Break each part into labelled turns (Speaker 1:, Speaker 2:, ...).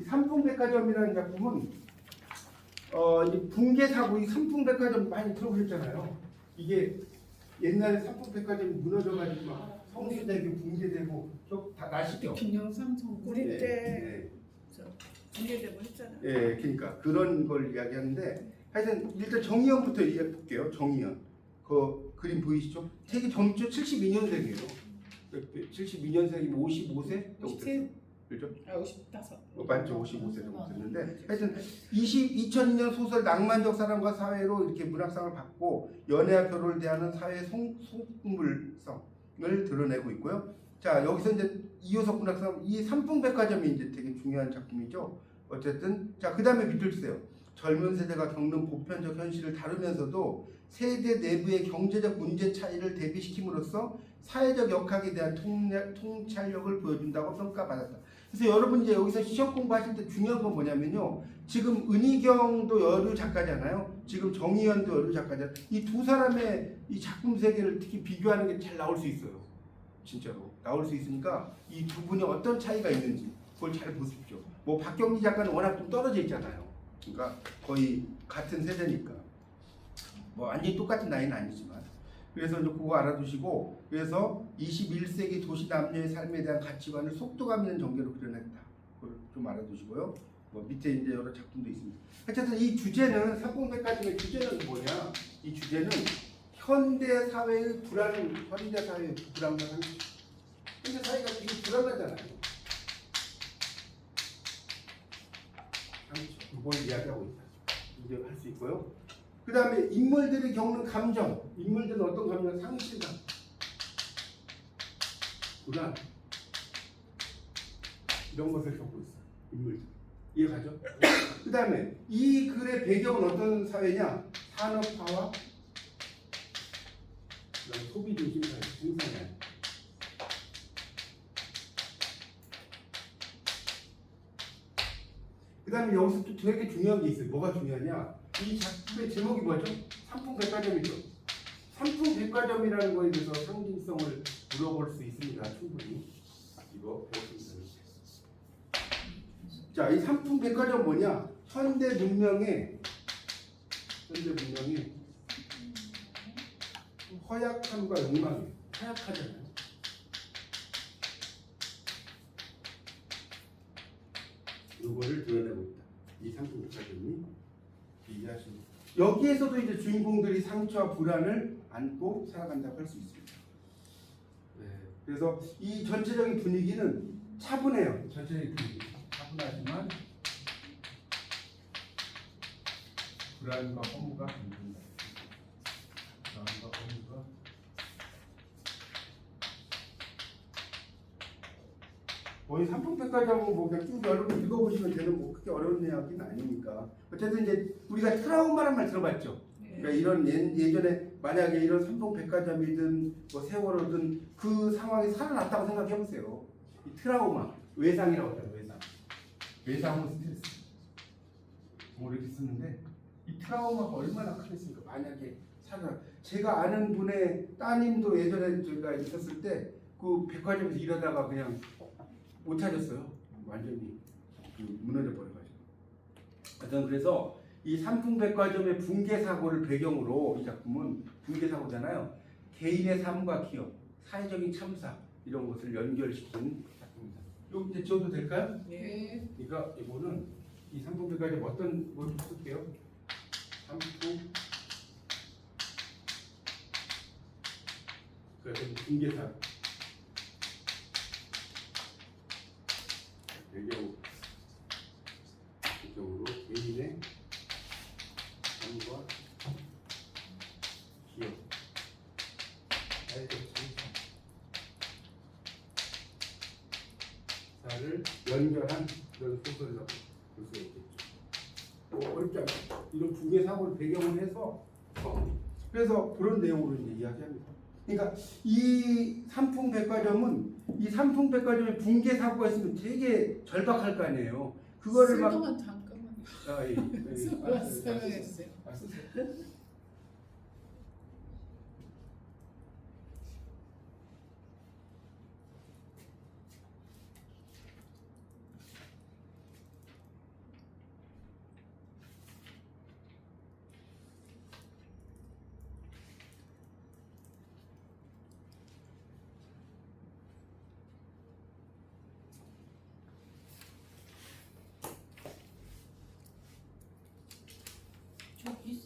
Speaker 1: 이 삼풍백화점이라는 작품은 이 붕괴 사고, 이 삼풍백화점 많이 들어보셨잖아요. 이게 옛날에 삼풍백화점이 무너져가지고 막 성수대교 붕괴되고 다 나시죠?
Speaker 2: 김영삼
Speaker 3: 우리
Speaker 1: 네,
Speaker 3: 때
Speaker 1: 네.
Speaker 3: 붕괴되고 했잖아.
Speaker 1: 예, 그러니까 그런 걸 이야기하는데 하여튼 일단 정의연부터 이야기해 볼게요. 정의연. 그 그림 보이시죠? 되게 젊죠? 72년생이에요. 72년생이면 55세 정도 됐어요. 그죠?
Speaker 2: 55.
Speaker 1: 맞죠? 55세 정도 됐는데 하여튼 2002년 소설 낭만적 사랑과 사회로 이렇게 문학상을 받고 연애와 결혼을 대하는 사회 속물성을 드러내고 있고요. 자, 여기서 이제 이효석 문학상 이 삼풍백화점이 이제 되게 중요한 작품이죠. 어쨌든 자, 그다음에 밑줄 주세요. 젊은 세대가 겪는 보편적 현실을 다루면서도 세대 내부의 경제적 문제 차이를 대비시킴으로써 사회적 역학에 대한 통찰력을 보여준다고 평가받았다. 그래서 여러분 이제 여기서 시험 공부하실 때 중요한 건 뭐냐면요. 지금 은희경도 여류 작가잖아요. 지금 정의연도 여류 작가잖아요. 이 두 사람의 이 작품 세계를 특히 비교하는 게 잘 나올 수 있어요. 진짜로 나올 수 있으니까 이 두 분이 어떤 차이가 있는지 그걸 잘 보십시오. 뭐 박경리 작가는 워낙 좀 떨어져 있잖아요. 그러니까 거의 같은 세대니까 뭐 완전히 똑같은 나이는 아니지만 그래서 이제 그거 알아두시고 그래서 21세기 도시 남녀의 삶에 대한 가치관을 속도감 있는 전개로 그려냈다. 그걸 좀 알아두시고요. 뭐 밑에 이제 여러 작품도 있습니다. 어쨌든 이 주제는 삼풍백화점의 주제는 뭐냐? 이 주제는 현대 사회의 불안, 현대 사회의 불안과 상식. 현대 사회가 되게 불안하잖아요. 이걸 이야기하고 있다. 이제 할 수 있고요. 그 다음에 인물들이 겪는 감정, 인물들은 어떤 감정? 상실감, 불안 이런 것을 겪고 있어요. 인물들 이해가죠? 그 다음에 이 글의 배경은 어떤 사회냐? 산업화와 소비 중심 사회, 생산이 그 다음에 여기서 또 되게 중요한 게 있어요. 뭐가 중요하냐? 이 작품의 제목이 뭐죠? 삼풍백화점이죠. 삼풍백화점이라는 거에 대해서 상징성을 물어볼 수 있습니다. 충분히. 이거 보겠습니다. 자, 이 삼풍백화점 뭐냐? 현대 문명의 허약함과 욕망이 타약하잖아요. 이거를 드러내고 있다. 이 삼풍백화점이 이해하시면 여기에서도 이제 주인공들이 상처와 불안을 안고 살아간다고 할 수 있습니다. 네. 그래서 이 전체적인 분위기는 차분해요. 전체적인 분위기 차분하지만 불안과 허무가 감춘다. 불안과 허무가 거의 삼풍백화점 뭐 그냥 쭉 여러분 읽어보시면 되는 뭐 그렇게 어려운 이야기는 아니니까 어쨌든 이제 우리가 트라우마란 말 들어봤죠. 그러니까 이런 예전에 만약에 이런 삼풍백화점이든 뭐 세월호든 그 상황에 살아났다고 생각해 보세요. 이 트라우마 외상이라고 해요. 외상은 스트레스 뭐 이렇게 쓰는데 이 트라우마가 얼마나 크겠습니까? 만약에 제가 아는 분의 따님도 예전에 저희가 있었을 때 그 백화점에서 일하다가 그냥 못 찾았어요. 완전히 무너져 버려가지고. 하여튼 그래서 이 삼풍백화점의 붕괴 사고를 배경으로 이 작품은 붕괴 사고잖아요. 개인의 삶과 기업, 사회적인 참사 이런 것을 연결시킨 작품입니다. 여기 이제 지워도 될까요?
Speaker 2: 네.
Speaker 1: 그러니까 이거는 이 삼풍백화점 어떤 걸 쓸게요? 삼풍 그래서 붕괴 사고. 배경으로 개인의 삶과 기업, 사회적 참사를 연결한 그런 소설이라고 볼 수 있겠죠. 뭐 어렵지 않아요. 이런 붕괴 사고를 배경으로 해서 그래서 그런 내용으로 이제 이야기합니다. 그러니까 이 삼풍백화점의 붕괴 사고가 있으면 되게 절박할 거 아니에요. 그거를 막
Speaker 2: 쓸동안 잠깐만. 설명했어요.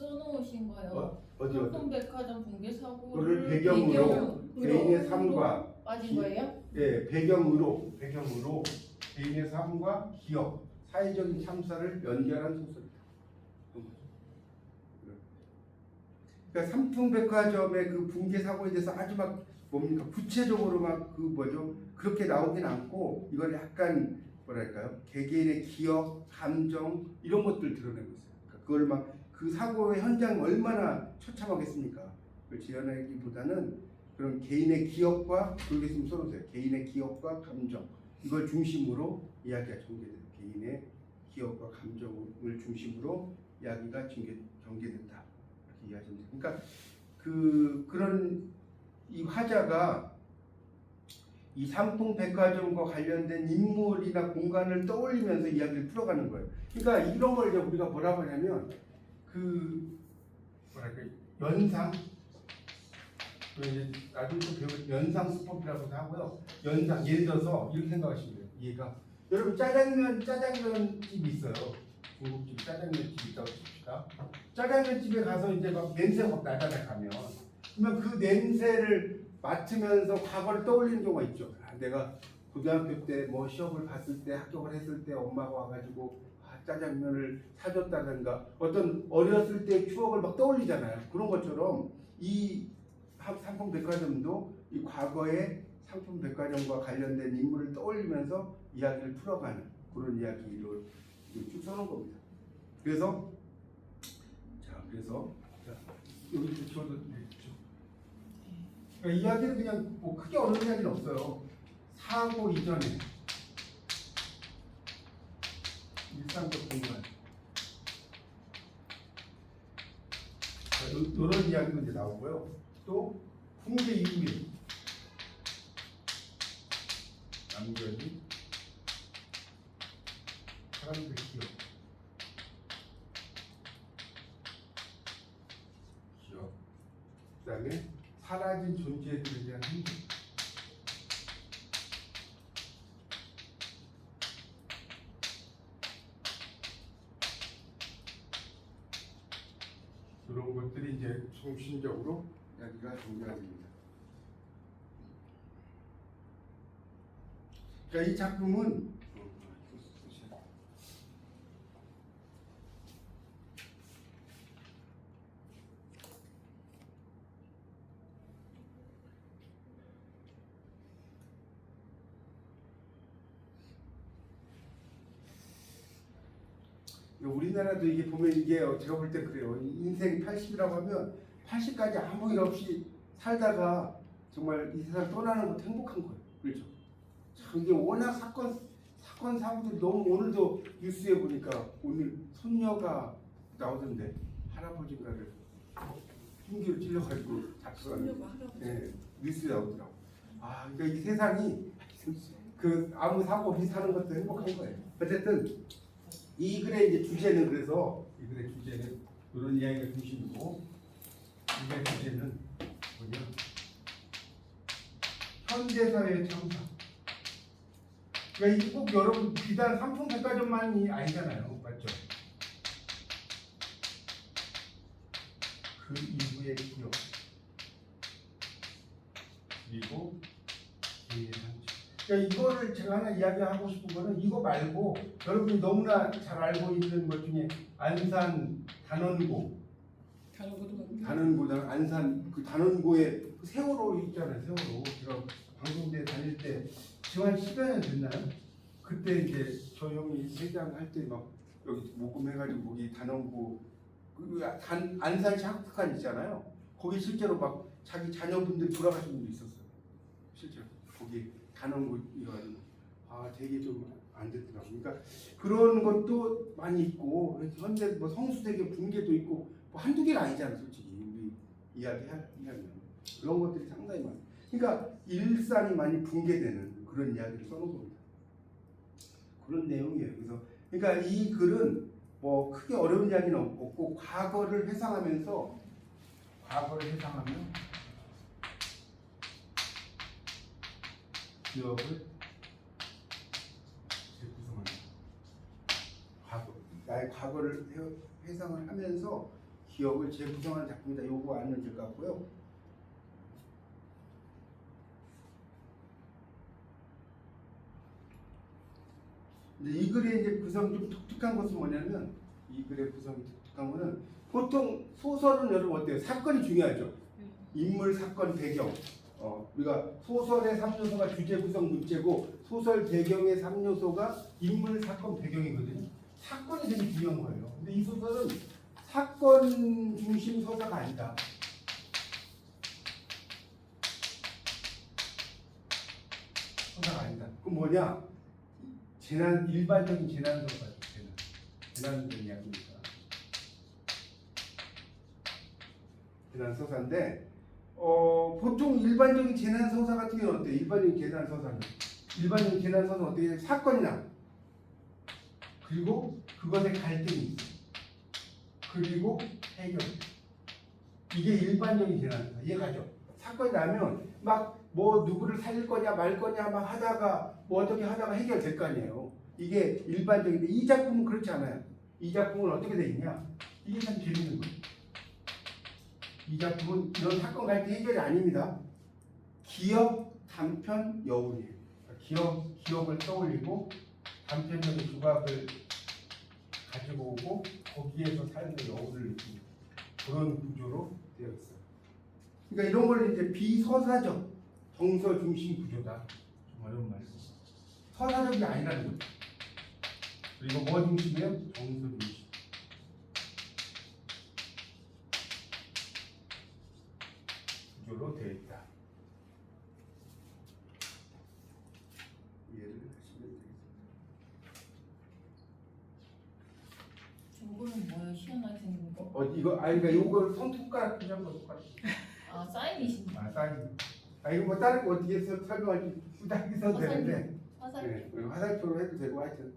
Speaker 2: 써놓으신 거요.
Speaker 1: 어디
Speaker 2: 삼성백화점 붕괴 사고를
Speaker 1: 그거를 배경으로 개인의 삶과
Speaker 2: 빠진 거예요?
Speaker 1: 예, 배경으로 개인의 삶과 기업, 사회적인 참사를 연결한 소설이다. 그러니까 삼풍백화점의 그 붕괴 사고에 대해서 아주 막 뭡니까 구체적으로 막 그 뭐죠 그렇게 나오진 않고 이걸 약간 뭐랄까요 개개인의 기억, 감정 이런 것들 드러내고 있어요. 그러니까 그걸 막 그 사고의 현장 얼마나 처참하겠습니까? 그걸 지어내기보다는 그런 개인의 기억과 그렇게 좀 써놓으세요. 개인의 기억과 감정 이걸 중심으로 이야기가 전개돼요. 개인의 기억과 감정을 중심으로 이야기가 전개된다. 이렇게 이해하시면 돼요. 그러니까 그런 이 화자가 이 삼풍백화점과 관련된 인물이나 공간을 떠올리면서 이야기를 풀어가는 거예요. 그러니까 이런 걸 이제 우리가 뭐라고 하냐면 그 뭐랄까 연상 이제 나중에 또 배울 연상 수법이라고도 하고요. 연상 예를 들어서 이렇게 생각하시면 돼요. 얘가 여러분 짜장면집이 있어요. 중국집 짜장면집이 있다고 칩시다. 짜장면집에 가서 이제 막 냄새가 막 나잖아요. 가면 그러면 그 냄새를 맡으면서 과거를 떠올리는 경우가 있죠. 아, 내가 고등학교 때 뭐 시험을 봤을 때 합격을 했을 때 엄마가 와가지고 짜장면을 사줬다든가 어떤 어렸을 때 추억을 막 떠올리잖아요. 그런 것처럼 이 삼풍백화점도 이 과거의 삼풍백화점과 관련된 인물을 떠올리면서 이야기를 풀어가는 그런 이야기로 쭉 써놓은 겁니다. 그래서 여기 저도 그러니까 이야기는 그냥 뭐 크게 어려운 이야기는 없어요. 사고 이전에 일상적 공간 이런 이야기도 이제 나오고요. 또 붕괴 이후에 남겨진 사람들 기억 그다음에 사라진 존재들에 대한 행동 이런 것들이 이제 중심적으로 이야기가 전개가 됩니다. 그러니까 이 작품은 우리나라도 이게 보면 이게 제가 볼 때 그래요. 인생 80이라고 하면 80까지 아무 일 없이 살다가 정말 이 세상 떠나는 것도 행복한 거예요. 그렇죠? 참 이게 워낙 사건 사고들이 너무 오늘도 뉴스에 보니까 오늘 손녀가 나오던데 할아버지가를 흉기로 찔러가지고 잡혀가는 네, 뉴스에 나오더라고. 아 그러니까 이 세상이 그 아무 사고 없이 사는 것도 행복한 거예요. 어쨌든 이 글의 이제 주제는 그래서 이 글의 주제는 이런 이야기가 중심이고 이 글의 주제는 뭐냐 현대사회의 참사. 그러니까 이게 꼭 여러분 비단 삼풍백화점만이 아니잖아요, 맞죠? 그 이후의 기억 그리고 개인의 상처. 그러니까 이거를 제가 하나 이야기하고 싶은 거는 이거 말고 여러분이 너무나 잘 알고 있는 것 중에 안산 단원고 안산 그 단원고에 그 세월호 있잖아요. 세월호 제가 방송대 다닐 때 지금 한 10여 년 됐나요? 그때 이제 저 형이 회장 할 때 막 여기 모금해가지고 거기 단원고 안산 체육관 있잖아요. 거기 실제로 막 자기 자녀분들 돌아가신 분도 있었어요. 실제로 거기 단원고여가지고 되게 좀 안 됐더라고. 그러니까 그런 것도 많이 있고 현재 뭐 성수대교 붕괴도 있고 뭐 한두 개가 아니잖아요. 솔직히 우리 이야기하면 그런 것들이 상당히 많아요. 그러니까 일상이 많이 붕괴되는 그런 이야기를 써놓은 겁니다. 그런 내용이에요. 그래서 그러니까 이 글은 뭐 크게 어려운 이야기는 없고 과거를 회상하며 기억을 재구성한다. 나의 과거를 회상을 하면서 기억을 재구성하는 작품이다. 요거 알면 될 것 같고요. 이제 이 글의 이제 구성이 좀 독특한 것은 뭐냐면, 이 글의 구성이 독특한 거는 보통 소설은 여러분 어때요? 사건이 중요하죠. 인물, 사건, 배경. 우리가 소설의 3요소가 주제, 구성, 문체고 소설 배경의 3요소가 인물, 사건, 배경이거든요. 사건이 되게 중요한 거예요. 근데 이 소설은 사건 중심 서사가 아니다. 서사가 아니다. 그럼 뭐냐? 일반적인 재난 서사죠. 재난적인 이야기입니다. 재난 서사인데, 보통 일반적인 재난 서사 같은 경우는 어때요? 일반적인 재난 서사는 어떻게 해요? 사건이 나. 그리고 그것에 갈등이 있어. 그리고 해결. 이게 일반적인 재난 서사. 이해가죠? 사건이 나면 막 뭐 누구를 살릴 거냐 말 거냐 막 하다가 뭐 어떻게 하다가 해결될 거 아니에요. 이게 일반적인데 이 작품은 그렇지 않아요. 이 작품은 어떻게 돼 있냐? 이게 참 재밌는 거예요. 이 작품은 이런 사건 갈등 해결이 아닙니다. 기억, 단편, 여운이에요. 기억을 떠올리고 단편적인 조각을 가지고 오고 거기에서 삶의 여운을 느끼는 그런 구조로 되어 있어요. 그러니까 이런 걸 이제 비서사적 정서 중심 구조다. 좀 어려운 말씀. 서사적이 아니라는 거죠. 그리고 뭐 중심이에요? 정서 중심. 구조로 되어 있다. 이해를 하시면 되겠습니다.
Speaker 2: 저거는 뭐예요? 희한하게 생긴 거?
Speaker 1: 이거 그러니까 이걸 손톱가락 그냥 거 손가락.
Speaker 2: 아, 사인이신가?
Speaker 1: 사인. 이거 뭐 다른 거 어떻게 해서 설명할지 후다기 써도 되는데.
Speaker 2: 화살.
Speaker 1: 네, 화살표로 해도 되고 하여튼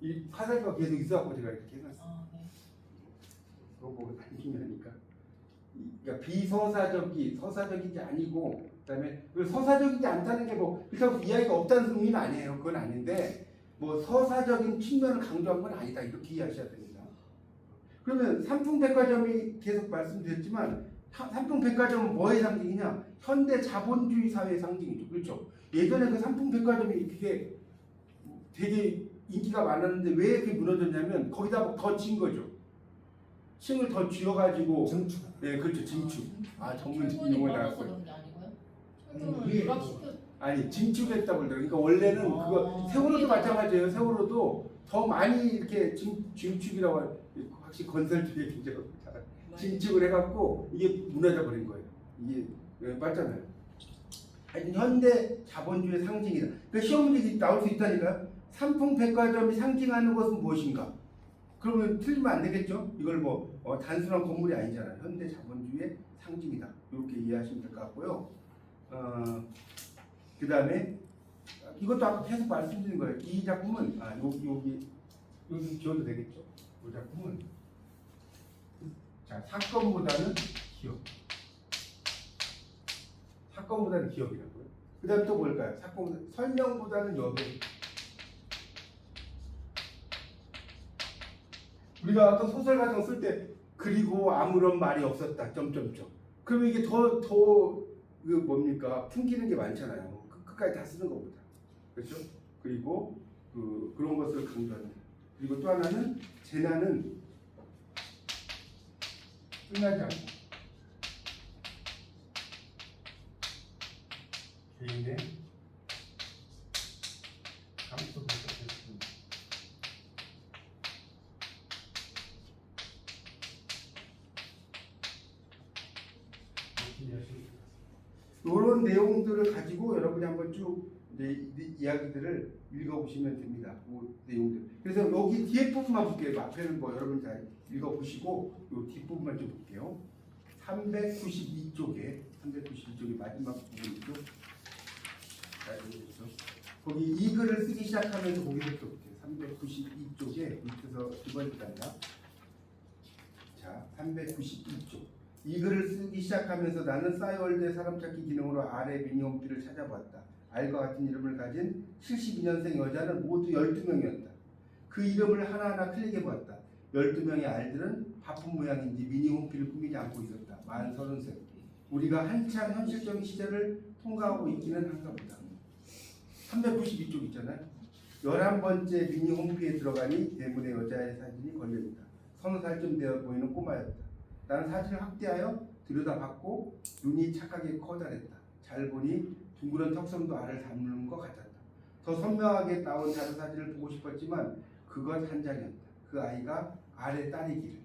Speaker 1: 이 화살표가 계속 있어갖고 제가 이렇게 해놨어요.
Speaker 2: 아, 네.
Speaker 1: 그거 보고 다니면 하니까. 그러니까 비서사적이 서사적이지 아니고 그다음에 서사적이지 않다는 게 뭐 그렇다고 이야기가 없다는 의미는 아니에요. 그건 아닌데 뭐 서사적인 측면을 강조한 건 아니다. 이렇게 이해하셔야 됩니다. 그러면 삼풍백화점이 계속 말씀드렸지만 삼풍백화점은 뭐의 상징이냐? 현대 자본주의 사회의 상징이죠. 그렇죠? 예전에 그 삼풍백화점이 그게 되게 인기가 많았는데 왜 그게 무너졌냐면 거기다 더 진 거죠. 층을 더 쥐어가지고
Speaker 3: 증축.
Speaker 1: 네, 그렇죠. 증축. 전문적인
Speaker 2: 철분이
Speaker 1: 용어를
Speaker 2: 빠져서
Speaker 1: 나왔어요.
Speaker 2: 그런 게 아니고요? 철분을
Speaker 3: 위에
Speaker 2: 누락시켜.
Speaker 1: 아니 증축했다고 그러더라고요. 그러니까 원래는 그거 세월호도
Speaker 2: 위에다가.
Speaker 1: 마찬가지예요. 세월호도 더 많이 이렇게 증축이라고 확실히 건설 쪽에 굉장히 증축을 해갖고 이게 무너져 버린 거예요. 이게 맞잖아요. 하여튼 현대 자본주의 상징이다. 그 시험 문제 나올 수 있다니까요. 삼풍백화점이 상징하는 것은 무엇인가? 그러면 틀리면 안 되겠죠? 이걸 뭐 단순한 건물이 아니잖아요. 현대 자본주의의 상징이다. 이렇게 이해하시면 될 것 같고요. 그 다음에 이것도 아까 계속 말씀드린 거예요. 이 작품은 여기 지워도 되겠죠? 이 작품은 자 사건보다는 기억. 사건보다는 기억이라고요. 그 다음에 또 뭘까요? 설명보다는 여백. 우리가 어떤 소설 같은 거 쓸 때 그리고 아무런 말이 없었다. 점점점. 그러면 이게 더 그 뭡니까? 풍기는 게 많잖아요. 끝까지 다 쓰는 것보다. 그렇죠? 그리고 그런 것을 강조하는. 그리고 또 하나는 재난은 끝나지 않고 개인의 감수부터 됐습니다. 이런 내용들을 가지고 여러분이 한번 쭉 이야기들을 읽어보시면 됩니다. 그 내용들. 그래서 여기 뒤에 부분만 볼게요. 앞에는 뭐 여러분 잘 읽어보시고 이 뒷부분만 좀 볼게요. 392쪽에 마지막 부분이죠. 거기 이 글을 쓰기 시작하면서 거기부터 볼게요. 392쪽에 밑에서 두 번째 단락. 자, 392쪽. 이 글을 쓰기 시작하면서 나는 싸이월드의 사람 찾기 기능으로 아래 미니홈피를 찾아보았다. 알과 같은 이름을 가진 72년생 여자는 모두 12명이었다. 그 이름을 하나하나 클릭해보았다. 12명의 알들은 바쁜 모양인지 미니 홈피를 꾸미지 않고 있었다. 만 33. 우리가 한창 현실적인 시대를 통과하고 있기는 한가 보다. 392쪽 있잖아요. 11번째 미니 홈피에 들어가니 대문에 여자의 사진이 걸려있다. 서너 살쯤 되어 보이는 꼬마였다. 나는 사진을 확대하여 들여다봤고 눈이 착하게 커다랬다. 잘 보니 둥그런 턱선도 알을 담는 것 같았다. 더 선명하게 나온 다른 사진을 보고 싶었지만 그것 한 장이었다. 그 아이가 알의 딸이기를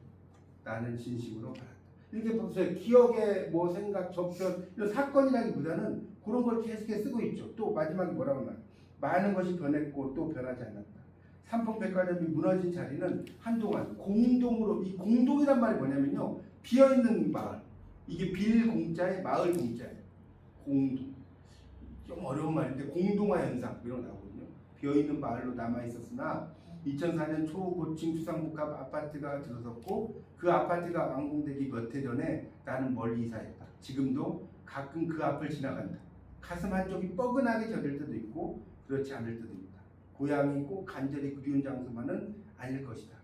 Speaker 1: 나는 진심으로 바랐다. 이렇게 보세요. 기억의 뭐 생각, 접견 이런 사건이라기보다는 그런 걸 계속해서 쓰고 있죠. 또 마지막에 뭐라고 하나? 많은 것이 변했고 또 변하지 않았다. 삼풍백화점이 무너진 자리는 한동안 공동으로, 이 공동이란 말이 뭐냐면요, 비어있는 마을, 이게 빌공짜의 마을 공짜예요. 공동, 좀 어려운 말인데 공동화 현상 이런 거 나오거든요. 비어있는 마을로 남아있었으나 2004년 초고층 주상복합 아파트가 들어섰고 그 아파트가 완공되기 몇 해 전에 나는 멀리 이사했다. 지금도 가끔 그 앞을 지나간다. 가슴 한쪽이 뻐근하게 저릴 때도 있고 그렇지 않을 때도 있다. 고향이 꼭 간절히 그리운 장소만은 아닐 것이다.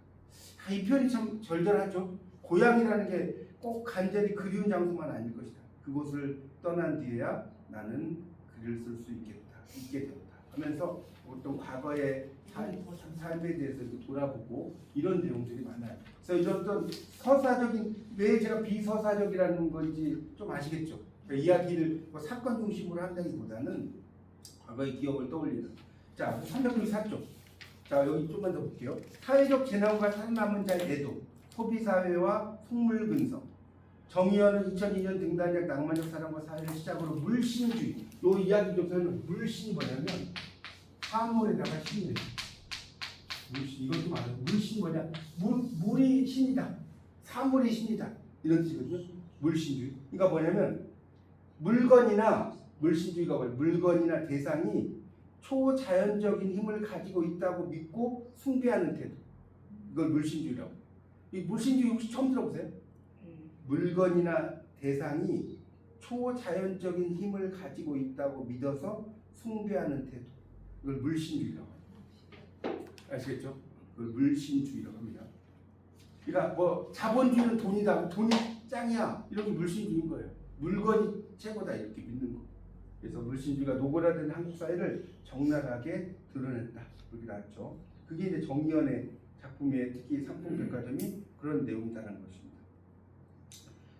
Speaker 1: 이 표현이 참 절절하죠. 고향이라는 게 꼭 간절히 그리운 장소만 아닐 것이다. 그곳을 떠난 뒤에야 나는 글을 쓸 수 있게 되었다 하면서 어떤 과거의 삶에 대해서 이렇게 돌아보고 이런 내용들이 많아요. 그래서 이런 어떤 서사적인, 왜 제가 비서사적이라는 건지 좀 아시겠죠? 그러니까 이야기를 뭐 사건 중심으로 한다기보다는 과거의 기억을 떠올리는. 자, 394쪽. 자, 여기 좀만 더 볼게요. 사회적 재난과 살아남은 자의 애도, 소비사회와 속물근성. 정의연은 2002년 등단작 낭만적 사랑과 사회를 시작으로 물신주의. 요 이야기 좀 설명. 물신이 뭐냐면 사물에다가 신이에요. 물신, 이건 좀 알아요. 물신이 뭐냐? 물이 신이다. 사물이 신이다. 이런 뜻이거든요. 물신주의. 그러니까 뭐냐면 물건이나 물신주의가 뭐예요? 물건이나 대상이 초자연적인 힘을 가지고 있다고 믿고 숭배하는 태도. 이걸 물신주의라고. 이 물신주의 혹시 처음 들어보세요? 물건이나 대상이 초자연적인 힘을 가지고 있다고 믿어서 숭배하는 태도. 이걸 물신주의라고 합니다. 아시겠죠? 그걸 물신주의라고 합니다. 그러니까 뭐 자본주의는 돈이다, 돈이 짱이야, 이런 게 물신주의인 거예요. 물건이 최고다 이렇게 믿는 거. 그래서 물신주의가 노골화된 한국 사회를 적나라하게 드러냈다. 이렇게 나왔죠. 그게 이제 정의연의 작품에 특히 삼풍백화점이 그런 내용이다라는 것입니다.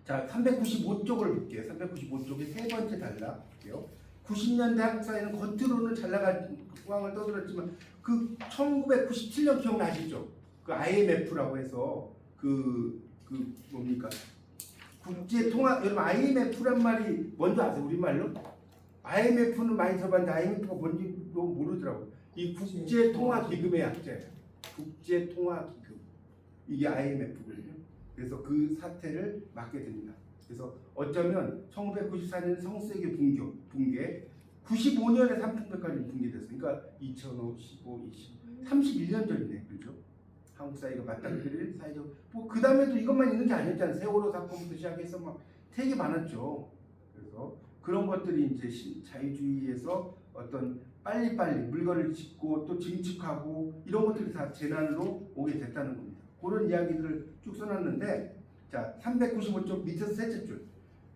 Speaker 1: 자, 395쪽을 볼게요. 395쪽의 세 번째 단락 볼게요. 90년대 한국 사회는 겉으로는 잘 나간 호황을 떠들었지만 그 1997년 기억나시죠? 그 IMF라고 해서 그 뭡니까? 국제통화, 여러분 IMF란 말이 뭔지 아세요? 우리말로? IMF는 많이 들어봤는데 IMF가 뭔지 너무 모르더라고요. 이 국제통화기금의 약자예요. 국제통화기금. 이게 IMF거든요. 그래서 그 사태를 맞게 됩니다. 그래서 어쩌면 1994년 성세계 붕괴, 95년에 삼풍백화점이 붕괴됐어요. 그러니까 2005, 15, 20, 31년 전이네, 그렇죠? 한국 사회가 맞닥뜨릴 사회적, 뭐 그 다음에도 이것만 있는 게 아니었잖아요. 세월호 사건부터 시작해서 막 되게 많았죠. 그래서 그런 것들이 이제 자유주의에서 어떤 빨리빨리 물건을 짓고 또 증축하고 이런 것들이 다 재난으로 오게 됐다는 겁니다. 그런 이야기들을 쭉 써놨는데, 자, 395쪽 밑에서 셋째 줄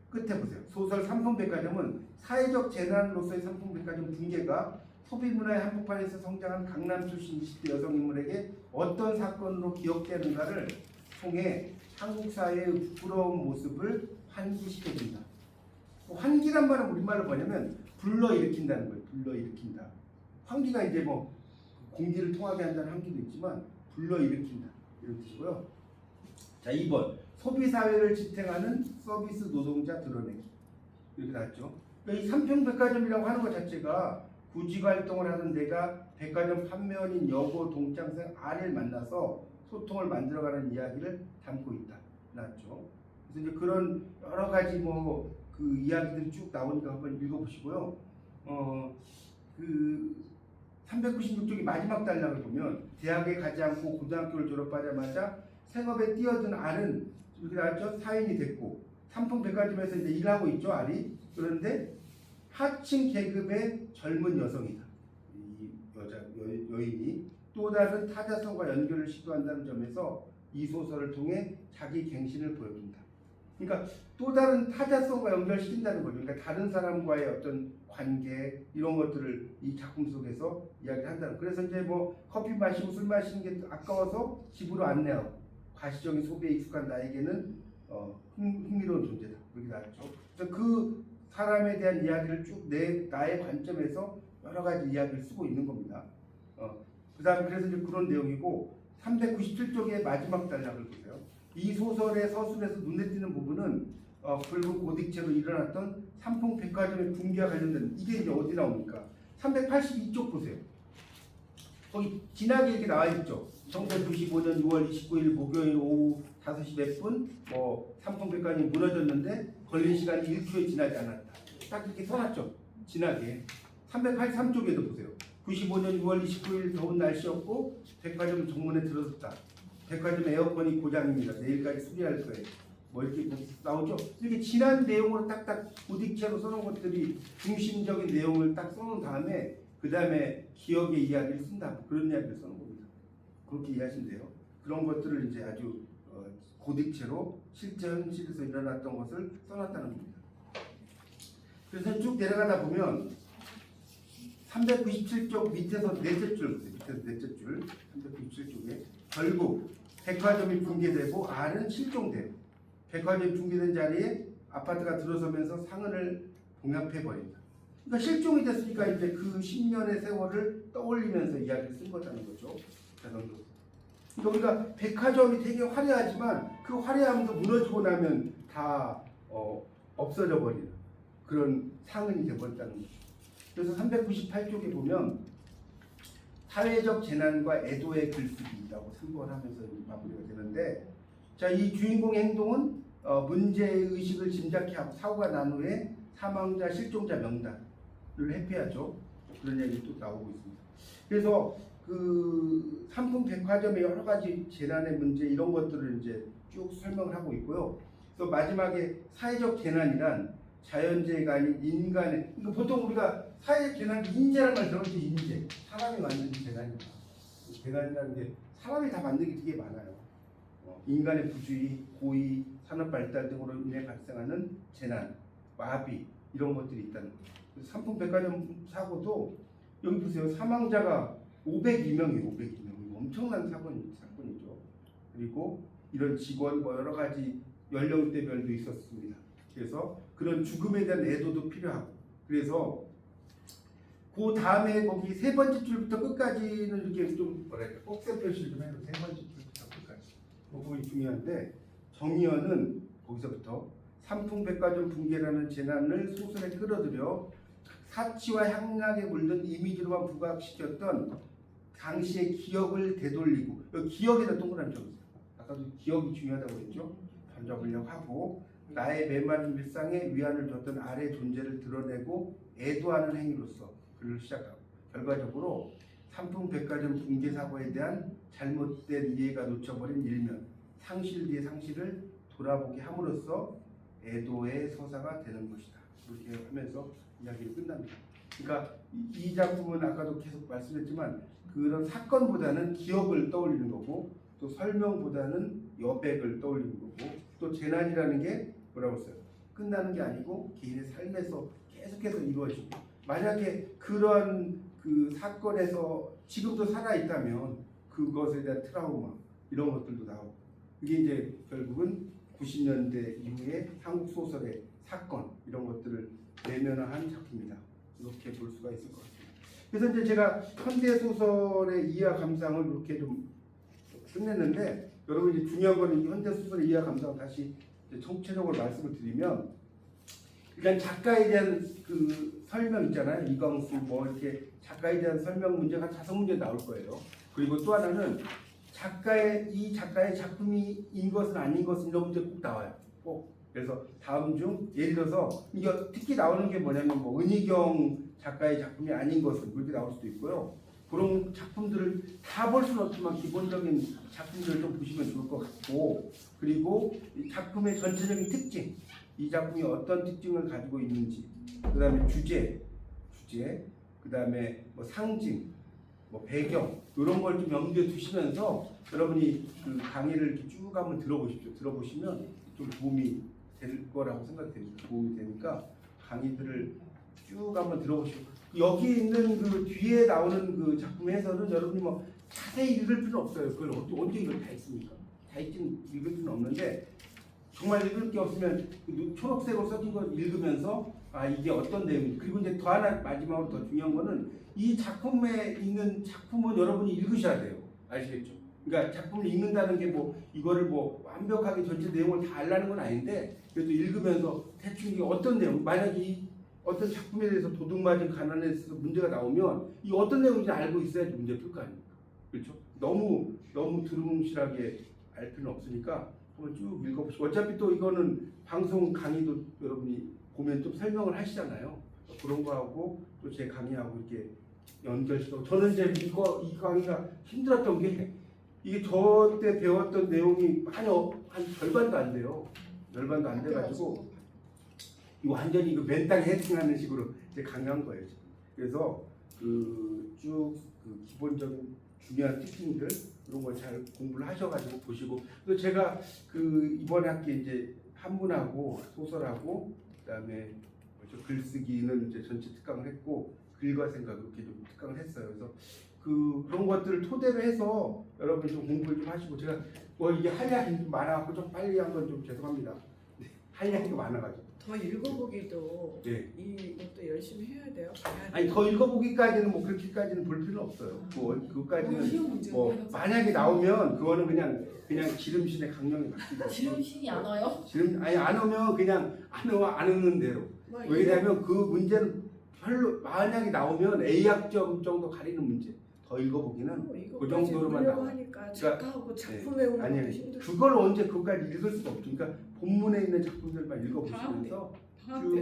Speaker 1: 끝에 보세요. 소설 삼풍백화점은 사회적 재난으로서의 삼풍백화점 붕괴가 소비문화의 한복판에서 성장한 강남 출신 20대 여성 인물에게 어떤 사건으로 기억되는가를 통해 한국 사회의 부끄러운 모습을 환기시켜준다. 환기란 말은 우리말로 뭐냐면 불러일으킨다는 거예요. 불러일으킨다. 환기가 이제 뭐 공기를 통하게 한다는 환기도 있지만 불러일으킨다 이런 뜻이고요. 자, 2번 소비사회를 지탱하는 서비스 노동자 드러내기 이렇게 나왔죠. 그러니까 이 삼평백화점이라고 하는 것 자체가 구직활동을 하는 데가 백화점 판매원인 여고 동창생 R을 만나서 소통을 만들어가는 이야기를 담고 있다 나왔죠. 그래서 이제 그런 여러 가지 뭐 그 이야기들이 쭉 나오니까 한번 읽어보시고요. 그 396쪽의 마지막 단락을 보면 대학에 가지 않고 고등학교를 졸업하자마자 생업에 뛰어든 R은 이렇게 나왔죠. 사인이 됐고 삼풍백화점에서 이제 일하고 있죠. R이. 그런데 하층 계급의 젊은 여성이다. 이 여인이 또 다른 타자성과 연결을 시도한다는 점에서 이 소설을 통해 자기 갱신을 보여준다. 그러니까 또 다른 타자성과 연결시킨다는 거죠. 그러니까 다른 사람과의 어떤 관계 이런 것들을 이 작품 속에서 이야기를 한다는. 그래서 이제 뭐 커피 마시고 술 마시는 게 아까워서 집으로 안내하고 가시적인 소비에 익숙한 나에게는 흥미로운 존재다. 그렇게 나왔죠. 그래서 그 사람에 대한 이야기를 쭉 나의 관점에서 여러 가지 이야기를 쓰고 있는 겁니다. 그다음에 그래서 이제 그런 내용이고 397쪽의 마지막 단락을 보세요. 이 소설의 서술에서 눈에 띄는 부분은 붉은 고딕체로 일어났던 삼풍백화점의 붕괴와 관련된 이게 이제 어디 나옵니까? 382쪽 보세요. 거기 진하게 이렇게 나와 있죠. 1995년 6월 29일 목요일 오후 5시 몇 분 삼풍백화점이 무너졌는데 걸린 시간이 1초에 지나지 않았다. 딱 이렇게 써놨죠. 진하게. 383쪽에도 보세요. 95년 6월 29일 더운 날씨였고 백화점 정문에 들어섰다. 백화점 에어컨이 고장입니다. 내일까지 수리할 거예요. 뭐 이렇게 나오죠. 이렇게 지난 내용으로 딱딱 고딕체로 써놓은 것들이 중심적인 내용을 딱 써놓은 다음에 그 다음에 기억의 이야기를 쓴다. 그런 이야기를 써놓은 겁니다. 그렇게 이해하시면 돼요. 그런 것들을 이제 아주 고딕체로 실제 현실에서 일어났던 것을 써놨다는 겁니다. 그래서 쭉 내려가다 보면 397쪽 밑에서 넷째 줄 보세요. 밑에서 넷째 줄 397쪽에 결국 백화점이 붕괴되고 R은 실종돼요. 백화점이 붕괴된 자리에 아파트가 들어서면서 상흔을 봉합해버린다. 그러니까 실종이 됐으니까 이제 그 10년의 세월을 떠올리면서 이야기를 쓴 거라는 거죠. 그러니까 우리가 백화점이 되게 화려하지만 그 화려함도 무너지고 나면 다 없어져 버리는 그런 상흔이 되어버렸다는 거죠. 그래서 398쪽에 보면 사회적 재난과 애도의 글쓰기라고 3번 하면서 마무리가 되는데, 자, 이 주인공의 행동은 문제의식을 짐작케 하고 사고가 난 후에 사망자, 실종자 명단을 회피하죠. 그런 얘기 또 나오고 있습니다. 그래서 그 삼풍백화점의 여러 가지 재난의 문제 이런 것들을 이제 쭉 설명을 하고 있고요. 또 마지막에 사회적 재난이란 자연재해가 아닌 인간의, 그러니까 보통 우리가 사회적 재난, 인재라는 말 들어볼 때 인재, 사람이 만든 재난이다. 재난이라는 게 사람이 다 만든 게 되게 많아요. 인간의 부주의, 고의, 산업 발달 등으로 인해 발생하는 재난, 마비 이런 것들이 있다는 거예요. 삼풍백화점 사고도 여기 보세요. 사망자가 502명이에요. 502명. 엄청난 사건이죠. 그리고 이런 직원 뭐 여러 가지 연령대별도 있었습니다. 그래서 그런 죽음에 대한 애도도 필요하고, 그래서 그 다음에 거기 세 번째 줄부터 끝까지는 이렇게 좀 뭐랄까 꼭세 표시를 좀 해요. 세 번째 줄부터 끝까지. 그 부분이 중요한데, 정의연은 거기서부터 삼풍백화점 붕괴라는 재난을 소설에 끌어들여 사치와 향락에 물든 이미지로만 부각시켰던 당시의 기억을 되돌리고, 여기 기억에다 동그라미 쳐주세요. 아까도 기억이 중요하다고 했죠. 던져보려고 하고, 나의 메마른 일상에 위안을 줬던 아래 존재를 드러내고 애도하는 행위로서 글을 시작하고, 결과적으로 삼풍백화점 붕괴 사고에 대한 잘못된 이해가 놓쳐버린 일면, 상실 뒤의 상실을 돌아보게 함으로써 애도의 서사가 되는 것이다. 그렇게 하면서 이야기를 끝납니다. 그러니까 이 작품은 아까도 계속 말씀했지만 그런 사건보다는 기억을 떠올리는 거고, 또 설명보다는 여백을 떠올리는 거고, 또 재난이라는 게 뭐라고 써요? 끝나는 게 아니고 개인의 삶에서 계속해서 이루어지고, 만약에 그러한 그 사건에서 지금도 살아있다면 그것에 대한 트라우마 이런 것들도 나오고, 이게 이제 결국은 90년대 이후에 한국 소설의 사건 이런 것들을 내면화한 작품이다. 이렇게 볼 수가 있을 것 같습니다. 그래서 이제 제가 현대 소설의 이해와 감상을 이렇게 좀 끝냈는데, 여러분 이제 중요한 거는 현대 소설의 이해와 감상을 다시 총체적으로 말씀을 드리면, 일단 작가에 대한 그 설명 있잖아요. 이광수 뭐 이렇게 작가에 대한 설명 문제가 5문제 나올 거예요. 그리고 또 하나는 이 작가의 작품인 것은 아닌 것은 이런 문제 꼭 나와요. 꼭. 그래서 다음 중 예를 들어서 이게 특히 나오는 게 뭐냐면 뭐 은희경 작가의 작품이 아닌 것은 그렇게 나올 수도 있고요. 그런 작품들을 다 볼 수는 없지만 기본적인 작품들을 좀 보시면 좋을 것 같고, 그리고 이 작품의 전체적인 특징, 이 작품이 어떤 특징을 가지고 있는지, 그 다음에 주제, 그 다음에 뭐 상징, 뭐 배경 이런 걸 좀 염두에 두시면서 여러분이 그 강의를 이렇게 쭉 한번 들어보십시오. 들어보시면 좀 도움이 될 거라고 생각됩니다. 도움이 되니까 강의들을 쭉 한번 들어보시고 여기 있는 그 뒤에 나오는 그 작품의 해설은 여러분이 뭐 자세히 읽을 필요 없어요. 그걸 언제 이걸 다 읽습니까? 다 읽을 필요는 없는데 정말 읽을 게 없으면 그 초록색으로 써진 거 읽으면서 아 이게 어떤 내용인지 그리고 이제 더 하나 마지막으로 더 중요한 거는 이 작품에 있는 작품은 여러분이 읽으셔야 돼요. 아시겠죠? 그러니까 작품을 읽는다는 게 뭐 이거를 뭐 완벽하게 전체 내용을 다 알라는 건 아닌데 그래도 읽으면서 대충 이게 어떤 내용 만약에 이 어떤 작품에 대해서 도둑맞은 가난에 있어서 문제가 나오면 이 어떤 내용인지 알고 있어야지 문제 풀 거 아닙니까? 그렇죠? 너무 두루뭉실하게 알 필요는 없으니까 한번 쭉 읽어보시고 어차피 또 이거는 방송 강의도 여러분이 보면 좀 설명을 하시잖아요. 그런 거하고 또 제 강의하고 이렇게 연결시켜. 저는 이제 이 강의가 힘들었던 게 이게 저 때 배웠던 내용이 많이 한 절반도 안 돼요. 절반도 안 돼가지고 이 완전히 이거 맨땅에 헤딩하는 식으로 이제 강의한 거예요. 지금. 그래서 쭉 그 기본적인 중요한 특징들 이런 걸 잘 공부를 하셔가지고 보시고 또 제가 그 이번 학기 이제 한문하고 소설하고 그다음에 글쓰기는 이제 전체 특강을 했고 글과 생각 이렇게 좀 특강을 했어요. 그래서 그런 것들을 토대로 해서 여러분 좀 공부를 좀 하시고 제가 뭐 이게 할 이야기 좀 많아갖고 좀 빨리 한 건 좀 죄송합니다. 할 이야기가 많아가지고.
Speaker 3: 더 읽어보기도
Speaker 1: 네.
Speaker 3: 이것도 열심히 해야 돼요.
Speaker 1: 아니 더 읽어보기까지는 뭐 그렇게까지는 볼 필요는 없어요. 뭐 그것까지는 뭐 만약에 나오면 그거는 그냥 지름신의 강령에 맡기고.
Speaker 2: 지름신이 안 와요?
Speaker 1: 아니 안 오면 그냥 안 오는 대로. 왜냐하면 그 문제는 별로 만약에 나오면 A학점 정도 가리는 문제. 더 읽어보기는 그 정도로만 나와.
Speaker 3: 하니까 작가하고 작품 외우는 것도 힘들어.
Speaker 1: 그걸 언제 그것까지 읽을 수가 없으니까 본문에 있는 작품들만 읽어보시면서 쭉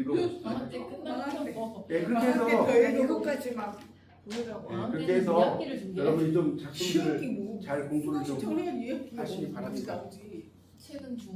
Speaker 1: 읽어보시면.
Speaker 2: 방학 때 끝나고
Speaker 1: 예, 그렇게 해서
Speaker 3: 이것까지 막 보느라고.
Speaker 2: 방학
Speaker 1: 그렇게
Speaker 2: 때는
Speaker 1: 해서
Speaker 2: 이학기를 준비해.
Speaker 1: 여러분이 좀 작품들을
Speaker 3: 시험이 뭐
Speaker 1: 잘 공부를 좀
Speaker 3: 신청해야 이야기가
Speaker 1: 하시기 바랍니다.
Speaker 3: 나오지.
Speaker 2: 책은 중